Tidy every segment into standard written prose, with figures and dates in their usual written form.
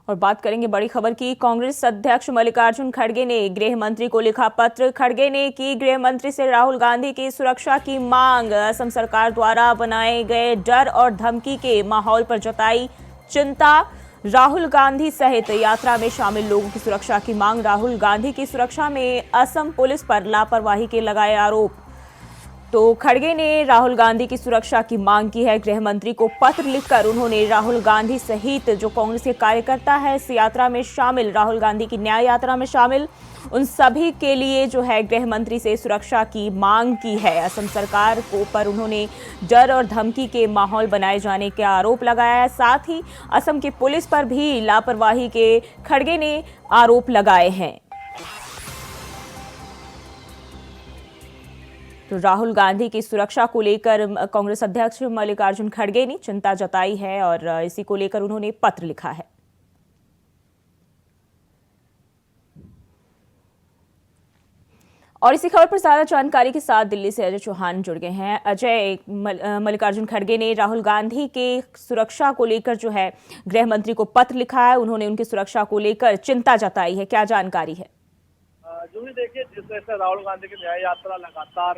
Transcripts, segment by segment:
और बात करेंगे बड़ी खबर की। कांग्रेस अध्यक्ष मल्लिकार्जुन खड़गे ने गृह मंत्री को लिखा पत्र। खड़गे ने की गृह मंत्री से राहुल गांधी की सुरक्षा की मांग। असम सरकार द्वारा बनाए गए डर और धमकी के माहौल पर जताई चिंता। राहुल गांधी सहित यात्रा में शामिल लोगों की सुरक्षा की मांग। राहुल गांधी की सुरक्षा में असम पुलिस पर लापरवाही के लगाए आरोप। तो खड़गे ने राहुल गांधी की सुरक्षा की मांग की है। गृह मंत्री को पत्र लिखकर उन्होंने राहुल गांधी सहित जो कांग्रेस के कार्यकर्ता है इस यात्रा में शामिल, राहुल गांधी की न्याय यात्रा में शामिल, उन सभी के लिए जो है गृह मंत्री से सुरक्षा की मांग की है। असम सरकार को पर उन्होंने डर और धमकी के माहौल बनाए जाने के आरोप लगाया है। साथ ही असम की पुलिस पर भी लापरवाही के खड़गे ने आरोप लगाए हैं। तो राहुल गांधी की सुरक्षा को लेकर कांग्रेस अध्यक्ष मल्लिकार्जुन खड़गे ने चिंता जताई है और इसी को लेकर उन्होंने पत्र लिखा है। और इसी खबर पर ज्यादा जानकारी के साथ दिल्ली से अजय चौहान जुड़ गए हैं। अजय, मल्लिकार्जुन खड़गे ने राहुल गांधी के सुरक्षा को लेकर जो है गृह मंत्री को पत्र लिखा है, उन्होंने उनकी सुरक्षा को लेकर चिंता जताई है, क्या जानकारी है? जो भी देखिए, जिस तरह से राहुल गांधी की न्याय यात्रा लगातार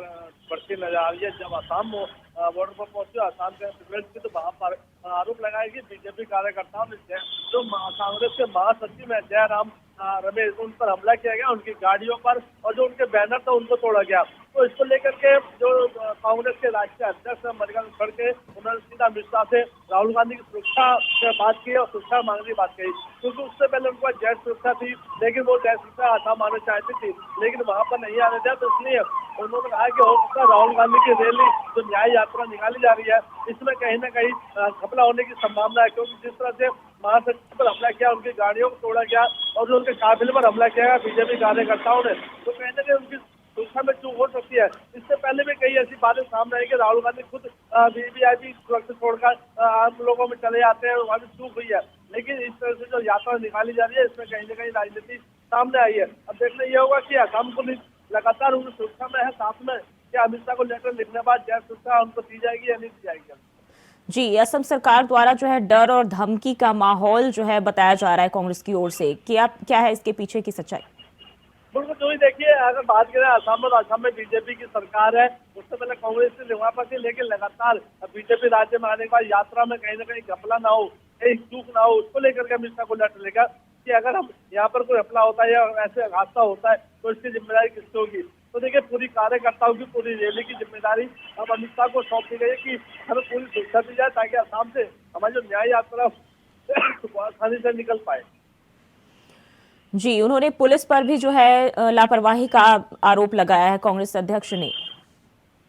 बढ़ती नजर आ रही है, जब असम बॉर्डर पर पहुंचे आसाम के प्रेसिडेंट की, तो वहां पर आरोप लगाया कि बीजेपी कार्यकर्ताओं ने जो कांग्रेस के महासचिव है जयराम रमेश, उन पर हमला किया गया, उनकी गाड़ियों पर, और जो उनके बैनर था उनको तोड़ा गया। तो इसको लेकर के जो कांग्रेस के राष्ट्रीय अध्यक्ष मल्लिकार्जुन खड़गे, उन्होंने सीधा अमित शाह से राहुल गांधी की सुरक्षा से बात की और सुरक्षा मांगने की बात कही, क्योंकि उससे पहले उनको जय सुरक्षा थी, लेकिन वो जय सुरक्षा आसाम आना चाहती थी, लेकिन वहां पर नहीं आने दिया। तो इसलिए उन्होंने कहा कि हो सकता है राहुल गांधी की रैली, जो न्याय यात्रा निकाली जा रही है, इसमें कहीं ना कहीं घपला होने की संभावना है, क्योंकि जिस तरह से महासचिव पर हमला किया, उनकी गाड़ियों को तोड़ा गया और जो उनके काफिले पर हमला किया गया बीजेपी कार्यकर्ताओं ने, तो कहीं ना कहीं उनकी सुरक्षा में चूक हो सकती है। इससे पहले भी कई ऐसी बातें सामने आई कि राहुल गांधी खुद वीवीआईपी सुरक्षा छोड़कर आम लोगों में चले जाते हैं, वहां भी चूक हुई है। लेकिन इस तरह से जो यात्रा निकाली जा रही है, इसमें कहीं ना कहीं राजनीति सामने आई है। अब देखना यह होगा कि असम पुलिस लगातार उनकी सुरक्षा में है, साथ में क्या अमित शाह को लेटर लिखने के बाद जय सुरक्षा उनको दी जाएगी या नहीं दी जाएगी? जी, असम सरकार द्वारा जो है डर और धमकी का माहौल जो है बताया जा रहा है कांग्रेस की ओर से, क्या है इसके पीछे की सच्चाई? बिल्कुल, जो ही देखिए, अगर बात करें असम और असम में बीजेपी की सरकार है, उससे पहले कांग्रेस से वहां पर थी, लेकिन लगातार बीजेपी राज्य में आने के बाद यात्रा में कहीं ना कहीं घपला ना हो, कहीं चूक ना हो, उसको लेकर के अमित शाह को लेटर लेगा कि अगर हम यहाँ पर कोई घपला होता है या ऐसे हादसा होता है तो इसकी जिम्मेदारी किसकी होगी। तो देखिए, पूरी कार्यकर्ताओं की, पूरी रैली की जिम्मेदारी अब अमित शाह को सौंप दी गई है कि हमें पूरी सुरक्षा दी जाए, ताकि असम से हमारी जो न्याय यात्रा आसानी से निकल पाए। जी, उन्होंने पुलिस पर भी जो है लापरवाही का आरोप लगाया है कांग्रेस अध्यक्ष ने।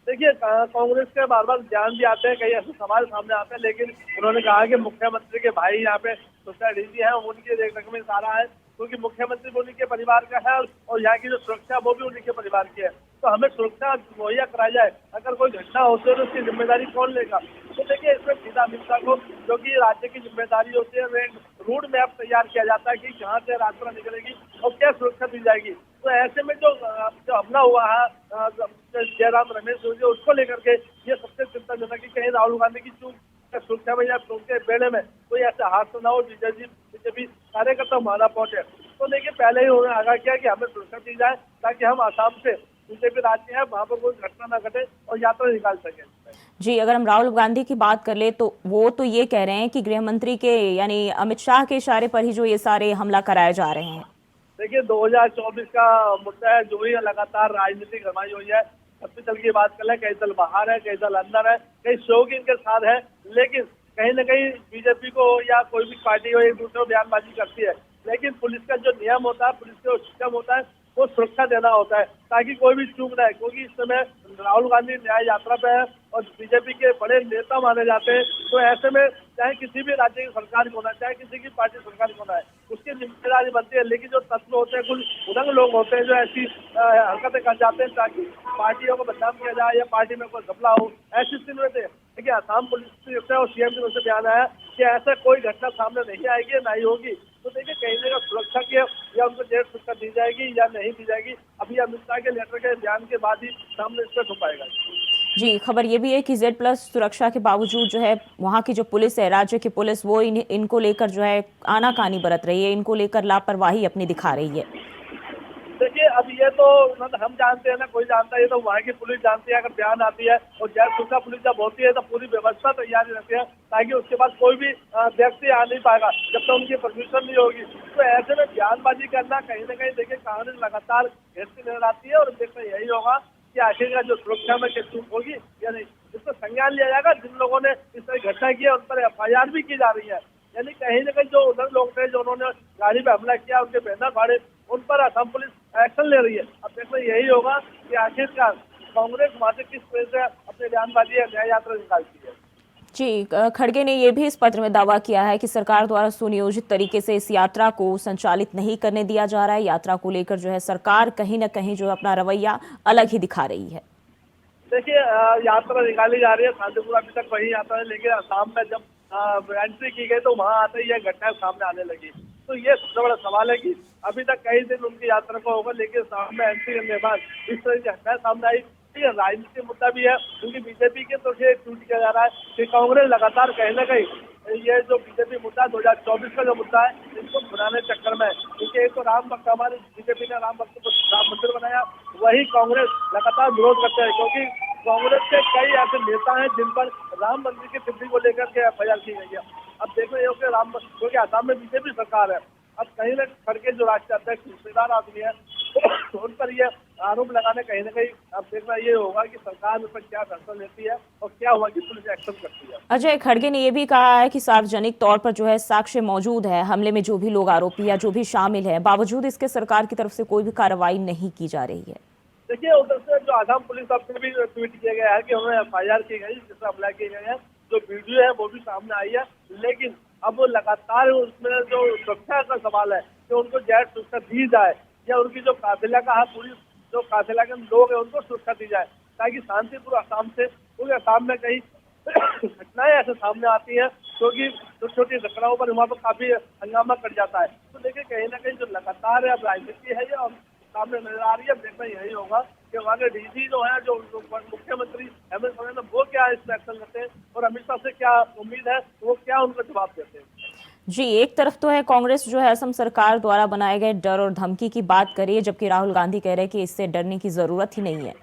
देखिए, कांग्रेस के बार बार बयान भी आते हैं, कई ऐसे सवाल सामने आते हैं, लेकिन उन्होंने कहा कि मुख्यमंत्री के भाई यहाँ पे सुरक्षा डीजी है, उनकी देख में सारा है, क्योंकि मुख्यमंत्री भी उन्हीं के परिवार का है और यहाँ की जो सुरक्षा वो भी उन्हीं के परिवार की है। तो हमें सुरक्षा मुहैया कराई जाए, अगर कोई घटना होती है तो उसकी जिम्मेदारी कौन लेगा? तो देखिए, इसमें सीधा अमित शाह को, जो कि राज्य की जिम्मेदारी होती है, रूट मैप तैयार किया जाता है कि कहाँ से यात्रा निकलेगी और क्या सुरक्षा दी जाएगी। तो ऐसे में जो हमला हुआ है जयराम रमेश, उसको लेकर के ये सबसे चिंताजनक कि कहीं राहुल गांधी की चूक सुरक्षा में या उनके बेड़े में कोई ऐसा हादसा ना हो, बीजेपी कार्यकर्ता मारा पहुंचे। तो देखिए, पहले ही उन्होंने आगाह किया कि हमें सुरक्षा दी जाए, ताकि हम आसाम से बीजेपी राज्य है वहां पर कोई घटना ना घटे और यात्रा निकाल सके। जी, अगर हम राहुल गांधी की बात कर ले तो वो तो ये कह रहे हैं कि गृह मंत्री के यानी अमित शाह के इशारे पर ही जो ये सारे हमला कराए जा रहे हैं। देखिए, 2024 का मुद्दा है, जो ही लगातार राजनीतिक गरमाई हुई है, सबसे चल की बात कर ले, कई दल बाहर है, कई दल अंदर है, कई शौक इनके साथ है, लेकिन कहीं ना कहीं बीजेपी को या कोई भी पार्टी हो एक दूसरे को बयानबाजी करती है, लेकिन पुलिस का जो नियम होता है, पुलिस का सिस्टम होता है, वो सुरक्षा देना होता है, ताकि कोई भी चूक ना है। क्योंकि इस समय राहुल गांधी न्याय यात्रा पे है और बीजेपी के बड़े नेता माने जाते हैं, तो ऐसे में चाहे किसी भी राज्य की सरकार को होना, चाहे किसी की पार्टी सरकार को होना है, उसकी जिम्मेदारी बनती है। लेकिन जो तत्व होते हैं, कुछ उदंग लोग होते हैं, जो ऐसी हरकतें कर जाते हैं ताकि पार्टियों को बदनाम किया जाए या पार्टी में कोई घपला हो, ऐसी स्थिति में देखिए असम पुलिस और सीएम की ओर से बयान आया कि ऐसा कोई घटना सामने नहीं आएगी, ना ही होगी। तो देखिए, कहीं ना कहीं सुरक्षा की या उनको जेल सुरक्षा दी जाएगी या नहीं दी जाएगी, अभी अमित शाह के लेटर के बयान के बाद ही सामने इसमें हो पाएगा। जी, खबर ये भी है कि Z+ सुरक्षा के बावजूद जो है वहाँ की जो पुलिस है, राज्य की पुलिस, वो इनको लेकर जो है आनाकानी बरत रही है, इनको लेकर लापरवाही अपनी दिखा रही है। देखिए, अब ये तो मतलब हम जानते हैं ना, कोई जानता है, ये तो वहाँ की पुलिस जानती है। अगर बयान आती है और जैसे सुरक्षा पुलिस जब होती है तो पूरी व्यवस्था तैयारी रहती है, ताकि उसके बाद कोई भी व्यक्ति आ नहीं पाएगा जब तक उनकी परमिशन नहीं होगी। तो ऐसे में बयानबाजी करना कहीं ना कहीं देखिए कांग्रेस लगातार घेरती नजर आती है, और देखना यही होगा कि आखिरकार जो सुरक्षा में क्या चूक होगी या नहीं, इसका संज्ञान लिया जाएगा। जिन लोगों ने इस तरह घटना की है उन पर FIR भी की जा रही है। यानी कहीं ना कहीं जो उधर लोग थे जो उन्होंने गाड़ी पे हमला किया, उनके बैनर फाड़े, उन पर असम पुलिस एक्शन ले रही है। अब देखना यही होगा कि आखिरकार कांग्रेस वहां से किस तरह से अपनी बयानबाजी या न्याय यात्रा निकालती है। जी, खड़गे ने ये भी इस पत्र में दावा किया है कि सरकार द्वारा सुनियोजित तरीके से इस यात्रा को संचालित नहीं करने दिया जा रहा है। यात्रा को लेकर जो है सरकार कहीं न कहीं जो है अपना रवैया अलग ही दिखा रही है। देखिए, यात्रा निकाली जा रही है शांतिपूर्ण, अभी तक वही यात्रा है, लेकिन असम में जब एंट्री की गई तो वहां आते ही यह घटनाएं सामने आने लगी। तो ये सबसे बड़ा सवाल है कि अभी तक कई दिन उनकी यात्रा को होगा, लेकिन असम में एंट्री करने के बाद इस तरह की घटनाएं सामने आई। ये राजनीतिक मुद्दा भी है, क्योंकि बीजेपी के तो से ट्वीट किया जा रहा है कि कांग्रेस लगातार कहीं ना कहीं ये जो बीजेपी मुद्दा 2024 का जो मुद्दा है, इसको भुनाने चक्कर में है। क्योंकि एक तो राम भक्त, हमारे बीजेपी ने राम भक्त को राम मंदिर बनाया, वही कांग्रेस लगातार विरोध करते हैं, क्योंकि कांग्रेस के कई ऐसे नेता हैं जिन पर राम मंदिर की सिद्धि को लेकर के FIR की गई है। अब देख रहे हो कि क्योंकि असम में बीजेपी सरकार है, अब कहीं ना करके जो राष्ट्रीय अध्यक्ष हिस्सेदार आदमी है उन पर ये आरोप लगाने कहीं ना कहीं अब देखना ये होगा कि सरकार उस पर क्या फैसला लेती है और क्या हुआ कि पुलिस एक्शन करती है। अजय, खड़गे ने ये भी कहा है कि सार्वजनिक तौर पर जो है साक्ष्य मौजूद है हमले में जो भी लोग आरोपी या जो भी शामिल है, बावजूद इसके सरकार की तरफ से कोई भी कार्रवाई नहीं की जा रही है। देखिए, उधर से जो असम पुलिस अफसर भी ट्वीट किया गया है कि उन्होंने FIR की गई, जिससे हमला किए गए हैं, जो वीडियो है वो भी सामने आई है। लेकिन अब वो लगातार उसमें जो सुरक्षा का सवाल है कि उनको जायज सुरक्षा दी जाए, या उनकी जो काफिला का है, पूरी जो काफिला के लोग हैं उनको सुरक्षा दी जाए, ताकि शांतिपूर्ण असम से, क्योंकि असम में कई घटनाएं ऐसे सामने आती हैं क्योंकि छोटी छोटी घटनाओं पर वहाँ पर काफी हंगामा कर जाता है। तो देखिए कहीं ना कहीं जो लगातार अब राजनीति है ये सामने नजर आ रही है। देखना यही होगा कि वहाँ के DG जो है, जो मुख्यमंत्री हेमंत सोरेन, वो क्या इस पर एक्शन लेते हैं, और अमित शाह से क्या उम्मीद है, वो क्या उनका जवाब देते हैं। जी, एक तरफ तो है कांग्रेस जो है असम सरकार द्वारा बनाए गए डर और धमकी की बात कर रही है, जबकि राहुल गांधी कह रहे हैं कि इससे डरने की जरूरत ही नहीं है।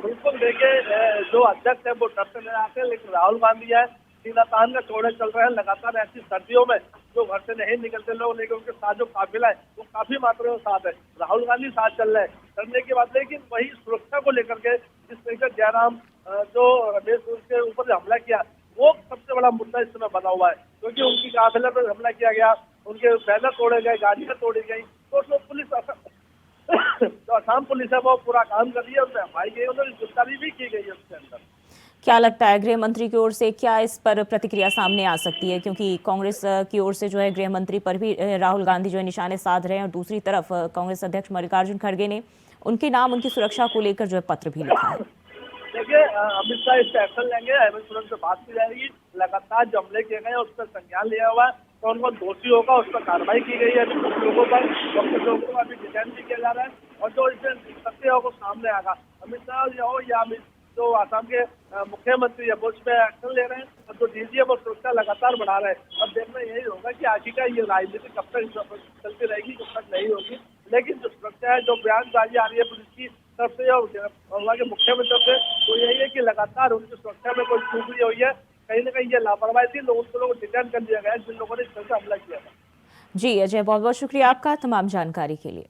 बिल्कुल, देखिए जो अध्यक्ष है वो डरते नजर आते हैं, लेकिन राहुल गांधी है सीना तान का चौड़े चल रहे हैं। लगातार ऐसी सर्दियों में जो घर से नहीं निकलते लोग, लेकिन उनके साथ जो काफिला है वो काफी मात्रा में साथ है। राहुल गांधी साथ चल रहे हैं डरने की बात, लेकिन वही सुरक्षा को लेकर के जिस तरीके जयराम जो रमेश के ऊपर हमला किया, वो सबसे बड़ा मुद्दा इस समय बना हुआ है, क्योंकि उनकी काफिला पर हमला किया गया, उनके बैनर तोड़े गए, गाड़ियां तोड़ी गई। तो उसमें पुलिस जो असम पुलिस है वो पूरा काम कर रही है, उसमें FIR गई, उन्होंने गिरफ्तारी भी की गई है उसके अंदर। क्या लगता है गृह मंत्री की ओर से क्या इस पर प्रतिक्रिया सामने आ सकती है, क्योंकि कांग्रेस की ओर से जो है गृह मंत्री पर भी राहुल गांधी जो है निशाने साध रहे हैं, और दूसरी तरफ कांग्रेस अध्यक्ष मल्लिकार्जुन खड़गे ने उनके नाम, उनकी सुरक्षा को लेकर जो है पत्र भी लिखा है। देखिए, अमित शाह इस पर एक्शन लेंगे, हेमंत सोरेन से बात की जाएगी। लगातार जो हमले किए गए उस पर संज्ञान लिया हुआ है, कौन कौन दोषी होगा उस पर कार्रवाई की गई है। अभी कुछ लोगों पर, कुछ लोगों को अभी डिटेन भी किया जा रहा है, और जो इसमें सत्य होगा सामने आएगा। अमित शाह हो या जो असम के मुख्यमंत्री है वो उसमें एक्शन ले रहे हैं, और जो DG है वो सुरक्षा लगातार बढ़ा रहे हैं। अब देखना यही होगा कि आखिरकार ये राजनीति कब तक चलती रहेगी, कब तक नहीं होगी। लेकिन जो सुरक्षा है, जो बयानबाजी आ रही है पुलिस की तरफ से और वहाँ के मुख्यमंत्री से, तो यही है कि लगातार उनकी सुरक्षा में कोई चूक नहीं हुई है। कहीं ना कहीं ये लापरवाही थी, लोगों को डिटेन कर दिया गया है जिन लोगों ने इस तरह से हमला किया था। जी अजय, बहुत बहुत शुक्रिया आपका तमाम जानकारी के लिए।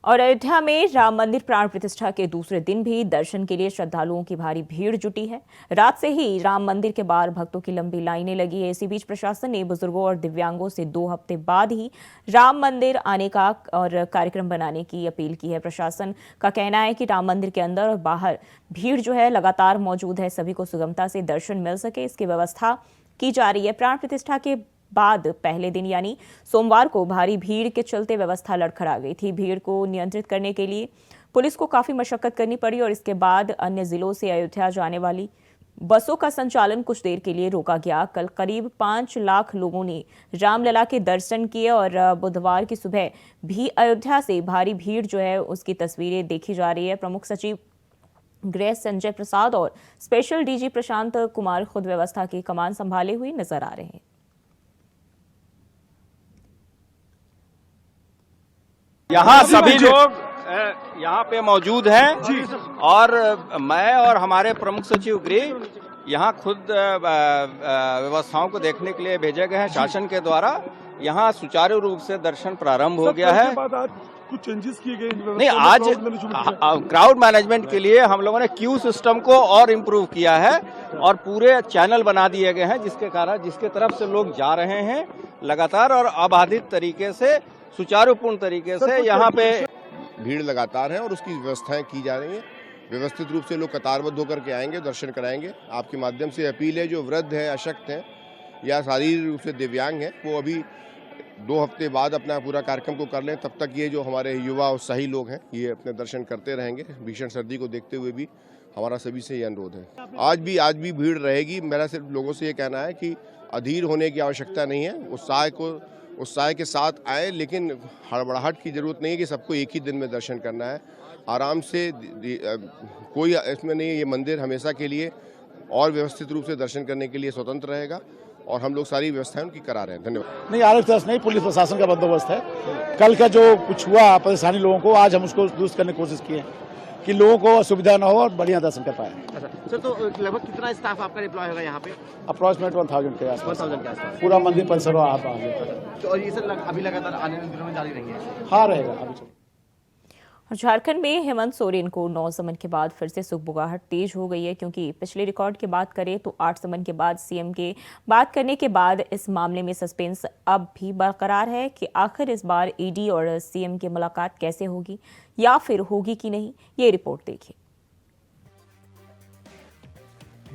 और अयोध्या में राम मंदिर प्राण प्रतिष्ठा के दूसरे दिन भी दर्शन के लिए श्रद्धालुओं की भारी भीड़ जुटी है। रात से ही राम मंदिर के बाहर भक्तों की लंबी लाइनें लगी है। इसी बीच प्रशासन ने बुजुर्गों और दिव्यांगों से 2 हफ्ते बाद ही राम मंदिर आने का और कार्यक्रम बनाने की अपील की है। प्रशासन का कहना है कि राम मंदिर के अंदर और बाहर भीड़ जो है लगातार मौजूद है, सभी को सुगमता से दर्शन मिल सके इसकी व्यवस्था की जा रही है। प्राण प्रतिष्ठा के बाद पहले दिन यानी सोमवार को भारी भीड़ के चलते व्यवस्था लड़खड़ा गई थी। भीड़ को नियंत्रित करने के लिए पुलिस को काफी मशक्कत करनी पड़ी, और इसके बाद अन्य जिलों से अयोध्या जाने वाली बसों का संचालन कुछ देर के लिए रोका गया। कल करीब 5 लाख लोगों ने रामलला के दर्शन किए, और बुधवार की सुबह भी अयोध्या से भारी भीड़ जो है उसकी तस्वीरें देखी जा रही है। प्रमुख सचिव गृह संजय प्रसाद और स्पेशल डीजी प्रशांत कुमार खुद व्यवस्था की कमान संभाले हुए नजर आ रहे हैं। यहाँ सभी लोग यहाँ पे मौजूद हैं और मैं और हमारे प्रमुख सचिव गृह यहाँ खुद व्यवस्थाओं को देखने के लिए भेजे गए हैं शासन के द्वारा। यहाँ सुचारू रूप से दर्शन प्रारंभ हो गया है। कुछ चेंजेस किए गए नहीं, आज क्राउड मैनेजमेंट के लिए हम लोगों ने क्यू सिस्टम को और इम्प्रूव किया है और पूरे चैनल बना दिए गए हैं, जिसके कारण जिसके तरफ से लोग जा रहे हैं लगातार और अबाधित तरीके से सुचारूपूर्ण तरीके से यहाँ पे भीड़ लगातार है और उसकी व्यवस्थाएं की जा रही हैं। व्यवस्थित रूप से लोग कतारबद्ध होकर के आएंगे, दर्शन कराएंगे। आपके माध्यम से अपील है, जो वृद्ध हैं, अशक्त हैं या शारीरिक रूप से दिव्यांग हैं, वो अभी 2 हफ्ते बाद अपना पूरा कार्यक्रम को कर लें। तब तक ये जो हमारे युवा उत्साही लोग हैं, ये अपने दर्शन करते रहेंगे। भीषण सर्दी को देखते हुए भी हमारा सभी से ये अनुरोध है। आज भी भीड़ रहेगी। मेरा सिर्फ लोगों से ये कहना है कि अधीर होने की आवश्यकता नहीं है। उत्साह के साथ आए, लेकिन हड़बड़ाहट की जरूरत नहीं है कि सबको एक ही दिन में दर्शन करना है। आराम से कोई इसमें नहीं है। ये मंदिर हमेशा के लिए और व्यवस्थित रूप से दर्शन करने के लिए स्वतंत्र रहेगा और हम लोग सारी व्यवस्थाएं उनकी करा रहे हैं। धन्यवाद। नहीं, आरक्षण तरफ नहीं, पुलिस प्रशासन का बंदोबस्त है। कल का जो कुछ हुआ परेशानी लोगों को, आज हम उसको दुरुस्त करने की कोशिश किए कि लोगों को असुविधा न हो और बढ़िया दर्शन कर पाए। सर, तो लगभग कितना स्टाफ आपका डिप्लॉय होगा यहाँ पे? अप्रॉक्सीमेट 1000 के आसपास। 1000 के आसपास पूरा मंदिर परिसर तो और ये सर अभी लगातार आने वाले दिनों में जारी रहेंगे? हाँ, रहेगा अभी। झारखंड में हेमंत सोरेन को 9 समन के बाद फिर से सुगबुगाहट तेज हो गई है, क्योंकि पिछले रिकॉर्ड की बात करें तो 8 समन के बाद सीएम के बात करने के बाद इस मामले में सस्पेंस अब भी बरकरार है कि आखिर इस बार ईडी और सीएम की मुलाकात कैसे होगी या फिर होगी कि नहीं। ये रिपोर्ट देखिए।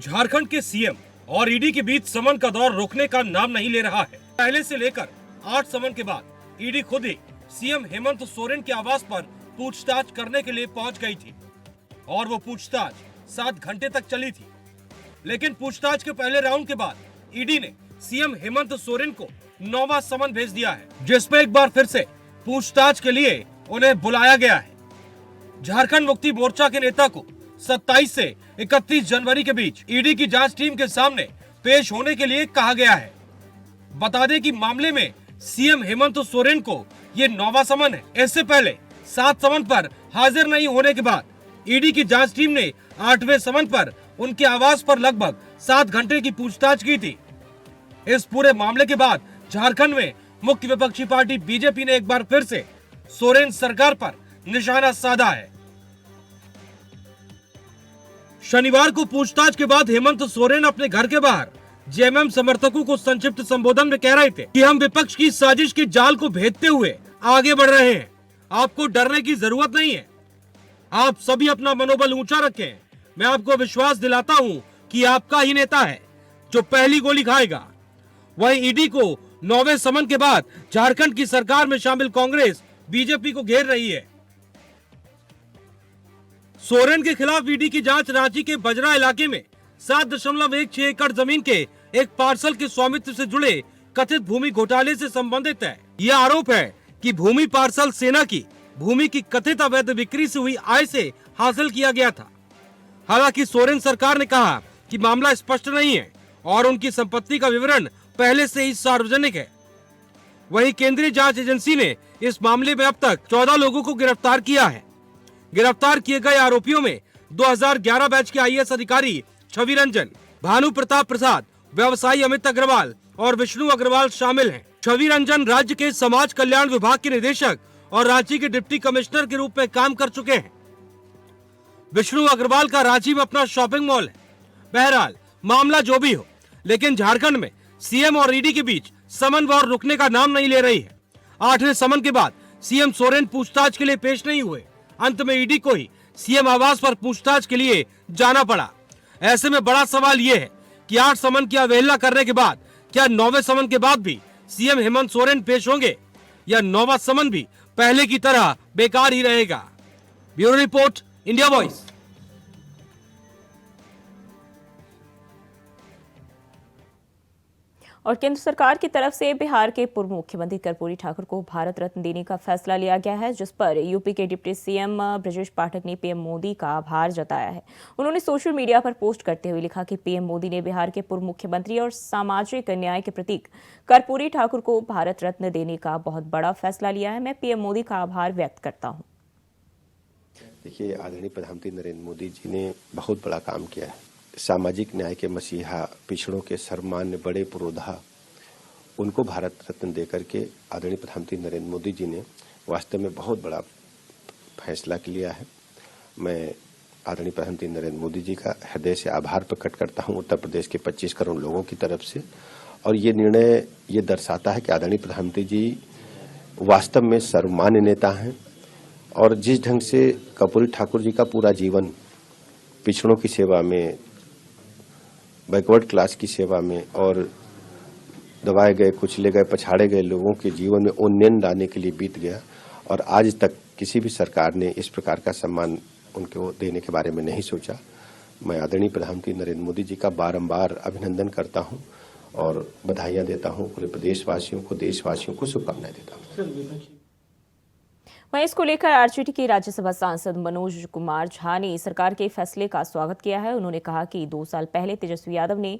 झारखंड के सीएम और ईडी के बीच समन का दौर रुकने का नाम नहीं ले रहा है। पहले से लेकर 8 समन के बाद ईडी खुद ही सीएम हेमंत सोरेन के आवास पर पूछताछ करने के लिए पहुंच गई थी और वो पूछताछ 7 घंटे तक चली थी। लेकिन पूछताछ के पहले राउंड के बाद ईडी ने सीएम हेमंत सोरेन को 9वां समन भेज दिया है, जिसमें एक बार फिर से पूछताछ के लिए उन्हें बुलाया गया है। झारखंड मुक्ति मोर्चा के नेता को 27 से 31 जनवरी के बीच ईडी की जांच टीम के सामने पेश होने के लिए कहा गया है। बता दें कि मामले में सीएम हेमंत सोरेन को ये 9वां समन है। इससे पहले 7 समन पर हाजिर नहीं होने के बाद ईडी की जांच टीम ने 8वें समन पर उनके आवास पर लगभग 7 घंटे की पूछताछ की थी। इस पूरे मामले के बाद झारखंड में मुख्य विपक्षी पार्टी बीजेपी ने एक बार फिर से सोरेन सरकार पर निशाना साधा है। शनिवार को पूछताछ के बाद हेमंत सोरेन अपने घर के बाहर जेएमएम समर्थकों को संक्षिप्त संबोधन में कह रहे थे कि हम विपक्ष की साजिश की जाल को भेदते हुए आगे बढ़ रहे हैं। आपको डरने की जरूरत नहीं है। आप सभी अपना मनोबल ऊंचा रखें। मैं आपको विश्वास दिलाता हूं कि आपका ही नेता है जो पहली गोली खाएगा। वहीं ईडी को 9वें समन के बाद झारखंड की सरकार में शामिल कांग्रेस बीजेपी को घेर रही है। सोरेन के खिलाफ ईडी की जांच रांची के बजरा इलाके में 7.16 एकड़ जमीन के एक पार्सल के स्वामित्व से जुड़े कथित भूमि घोटाले से संबंधित है। यह आरोप है कि भूमि पार्सल सेना की भूमि की कथित अवैध बिक्री से हुई आय से हासिल किया गया था। हालांकि सोरेन सरकार ने कहा कि मामला स्पष्ट नहीं है और उनकी संपत्ति का विवरण पहले से ही सार्वजनिक है। वहीं केंद्रीय जांच एजेंसी ने इस मामले में अब तक 14 लोगों को गिरफ्तार किया है। गिरफ्तार किए गए आरोपियों में 2011 बैच के आईएएस अधिकारी छवि रंजन, भानु प्रताप प्रसाद, व्यवसायी अमित अग्रवाल और विष्णु अग्रवाल शामिल हैं। छवि रंजन राज्य के समाज कल्याण विभाग के निदेशक और रांची के डिप्टी कमिश्नर के रूप में काम कर चुके हैं। विष्णु अग्रवाल का रांची में अपना शॉपिंग मॉल है। बहरहाल मामला जो भी हो, लेकिन झारखंड में सीएम और ईडी के बीच समन वॉर रुकने का नाम नहीं ले रही है। 8वें समन के बाद सीएम सोरेन पूछताछ के लिए पेश नहीं हुए। अंत में ईडी को ही सीएम आवास पर पूछताछ के लिए जाना पड़ा। ऐसे में बड़ा सवाल यह है कि 8 समन की अवहेलना करने के बाद क्या 9वें समन के बाद भी सीएम हेमंत सोरेन पेश होंगे या 9वां समन भी पहले की तरह बेकार ही रहेगा। Bureau report, India voice. और केंद्र सरकार की तरफ से बिहार के पूर्व मुख्यमंत्री कर्पूरी ठाकुर को भारत रत्न देने का फैसला लिया गया है, जिस पर यूपी के डिप्टी सीएम ब्रजेश पाठक ने पीएम मोदी का आभार जताया है। उन्होंने सोशल मीडिया पर पोस्ट करते हुए लिखा कि पीएम मोदी ने बिहार के पूर्व मुख्यमंत्री और सामाजिक न्याय के प्रतीक कर्पूरी ठाकुर को भारत रत्न देने का बहुत बड़ा फैसला लिया है। मैं पीएम मोदी का आभार व्यक्त करता हूँ। देखिए, आदरणीय प्रधानमंत्री नरेंद्र मोदी जी ने बहुत बड़ा काम किया है। सामाजिक न्याय के मसीहा, पिछड़ों के सर्वमान्य बड़े पुरोधा, उनको भारत रत्न देकर के आदरणीय प्रधानमंत्री नरेंद्र मोदी जी ने वास्तव में बहुत बड़ा फैसला लिया है। मैं आदरणीय प्रधानमंत्री नरेंद्र मोदी जी का हृदय से आभार प्रकट करता हूं उत्तर प्रदेश के 25 करोड़ लोगों की तरफ से। और ये निर्णय ये दर्शाता है कि आदरणीय प्रधानमंत्री जी वास्तव में सर्वमान्य नेता हैं और जिस ढंग से कर्पूरी ठाकुर जी का पूरा जीवन पिछड़ों की सेवा में, बैकवर्ड क्लास की सेवा में और दबाए गए, कुचले गए, पछाड़े गए लोगों के जीवन में उन्नयन लाने के लिए बीत गया और आज तक किसी भी सरकार ने इस प्रकार का सम्मान उनको देने के बारे में नहीं सोचा। मैं आदरणीय प्रधानमंत्री नरेंद्र मोदी जी का बारंबार अभिनंदन करता हूं और बधाइयां देता हूं। पूरे प्रदेशवासियों को, देशवासियों को शुभकामनाएं देता हूं। वहीं इसको लेकर आरजेडी के राज्यसभा सांसद मनोज कुमार झा ने सरकार के फैसले का स्वागत किया है। उन्होंने कहा कि 2 साल पहले तेजस्वी यादव ने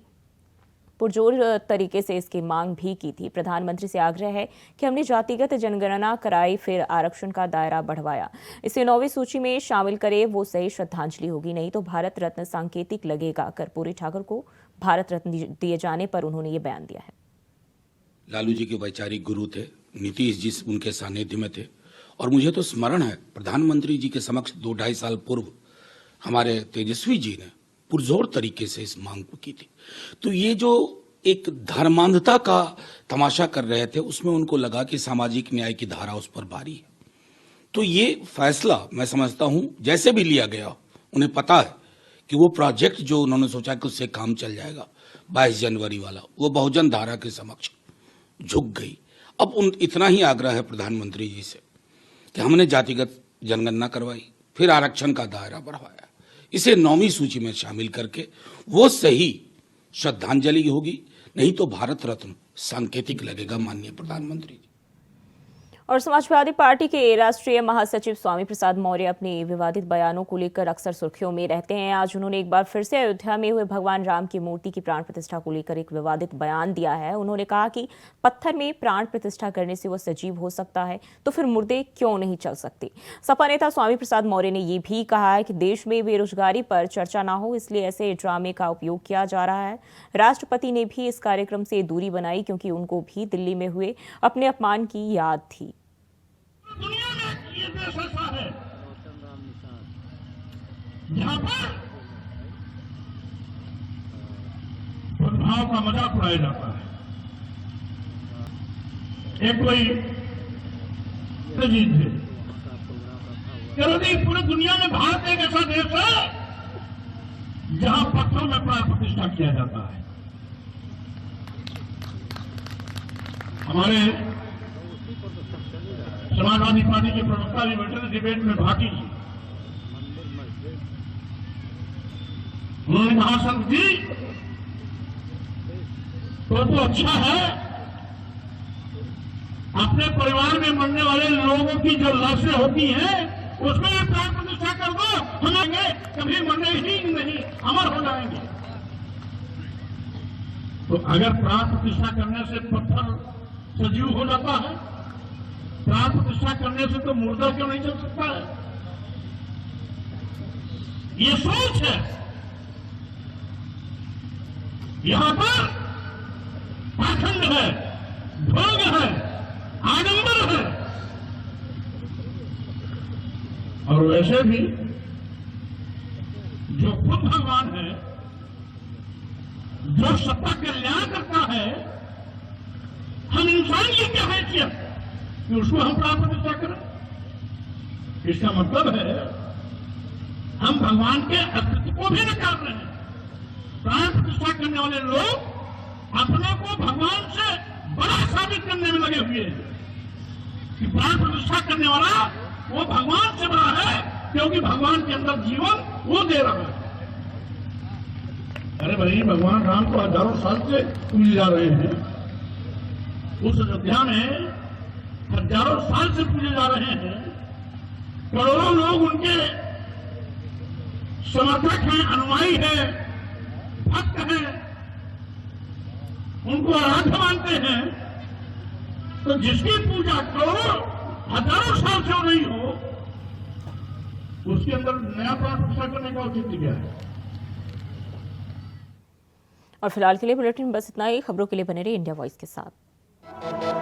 पुरजोर तरीके से इसकी मांग भी की थी। प्रधानमंत्री से आग्रह है कि हमने जातिगत जनगणना कराई, फिर आरक्षण का दायरा बढ़वाया, इसे 9वीं सूची में शामिल करे, वो सही श्रद्धांजलि होगी, नहीं तो भारत रत्न सांकेतिक लगेगा। कर्पूरी ठाकुर को भारत रत्न दिए जाने पर उन्होंने ये बयान दिया है। लालू जी के वैचारिक गुरु थे, नीतीश जी उनके सानिध्य में थे और मुझे तो स्मरण है प्रधानमंत्री जी के समक्ष 2-2.5 साल पूर्व हमारे तेजस्वी जी ने पुरजोर तरीके से इस मांग को की थी। तो ये जो एक धर्मांधता का तमाशा कर रहे थे, उसमें उनको लगा कि सामाजिक न्याय की धारा उस पर भारी है। तो ये फैसला मैं समझता हूं जैसे भी लिया गया, उन्हें पता है कि वो प्रोजेक्ट जो उन्होंने सोचा कि उससे काम चल जाएगा 22 जनवरी वाला, वो बहुजन धारा के समक्ष झुक गई। अब इतना ही आग्रह है प्रधानमंत्री जी से कि हमने जातिगत जनगणना करवाई, फिर आरक्षण का दायरा बढ़ाया, इसे 9वीं सूची में शामिल करके वो सही श्रद्धांजलि होगी, नहीं तो भारत रत्न सांकेतिक लगेगा। माननीय प्रधानमंत्री जी। और समाजवादी पार्टी के राष्ट्रीय महासचिव स्वामी प्रसाद मौर्य अपने विवादित बयानों को लेकर अक्सर सुर्खियों में रहते हैं। आज उन्होंने एक बार फिर से अयोध्या में हुए भगवान राम की मूर्ति की प्राण प्रतिष्ठा को लेकर एक विवादित बयान दिया है। उन्होंने कहा कि पत्थर में प्राण प्रतिष्ठा करने से वो सजीव हो सकता है, तो फिर मुर्दे क्यों नहीं चल सकते। सपा नेता स्वामी प्रसाद मौर्य ने ये भी कहा है कि देश में बेरोजगारी पर चर्चा ना हो, इसलिए ऐसे ड्रामे का उपयोग किया जा रहा है। राष्ट्रपति ने भी इस कार्यक्रम से दूरी बनाई, क्योंकि उनको भी दिल्ली में हुए अपने अपमान की याद थी। दुनिया में ये देश ऐसा है जहां पर सद्भाव का मजाक उड़ाया जाता है। एक कोई सजीव थे, चलो नहीं, पूरी दुनिया में भारत एक ऐसा देश है जहां पत्थरों में प्राण प्रतिष्ठा किया जाता है। हमारे समाजवादी पार्टी के प्रवक्ता भी बैठे थे डिबेट में भागी जी, उन्होंने कहा संत जी तो अच्छा है, अपने परिवार में मरने वाले लोगों की जो लाशें होती हैं उसमें प्राण प्रतिष्ठा कर दो, हम कभी मरने ही नहीं, अमर हो जाएंगे। तो अगर प्राण प्रतिष्ठा करने से पत्थर सजीव हो जाता है, प्राण प्रतिष्ठा करने से तो मुर्दा क्यों नहीं चल सकता है। ये सोच है। यहां पर पाखंड है, भोग है, आडंबर है। और वैसे भी जो खुद भगवान है, जो सबका कल्याण करता है, हम इंसान की क्या हैसियत कि उसको हम प्राण प्रतिष्ठा करें। इसका मतलब है हम भगवान के अस्तित्व को भी नकार रहे हैं। प्राण प्रतिष्ठा करने वाले लोग अपने को भगवान से बड़ा साबित करने में लगे हुए हैं कि प्राण प्रतिष्ठा करने वाला वो भगवान से बड़ा है, क्योंकि भगवान के अंदर जीवन वो दे रहा है। अरे भाई, भगवान राम को हजारों साल से पूजे जा रहे हैं, उस अयोध्या में हजारों साल से पूजे जा रहे हैं, करोड़ों लोग उनके समर्थक हैं, अनुयायी हैं, भक्त हैं, उनको आराध्य मानते हैं। तो जिसकी पूजा करोड़ों हजारों साल से हो रही हो, उसके अंदर नया प्राण प्रतिष्ठा करने का औचित्य क्या है? और फिलहाल के लिए बुलेटिन बस इतना ही। खबरों के लिए बने रहिए इंडिया वॉइस के साथ।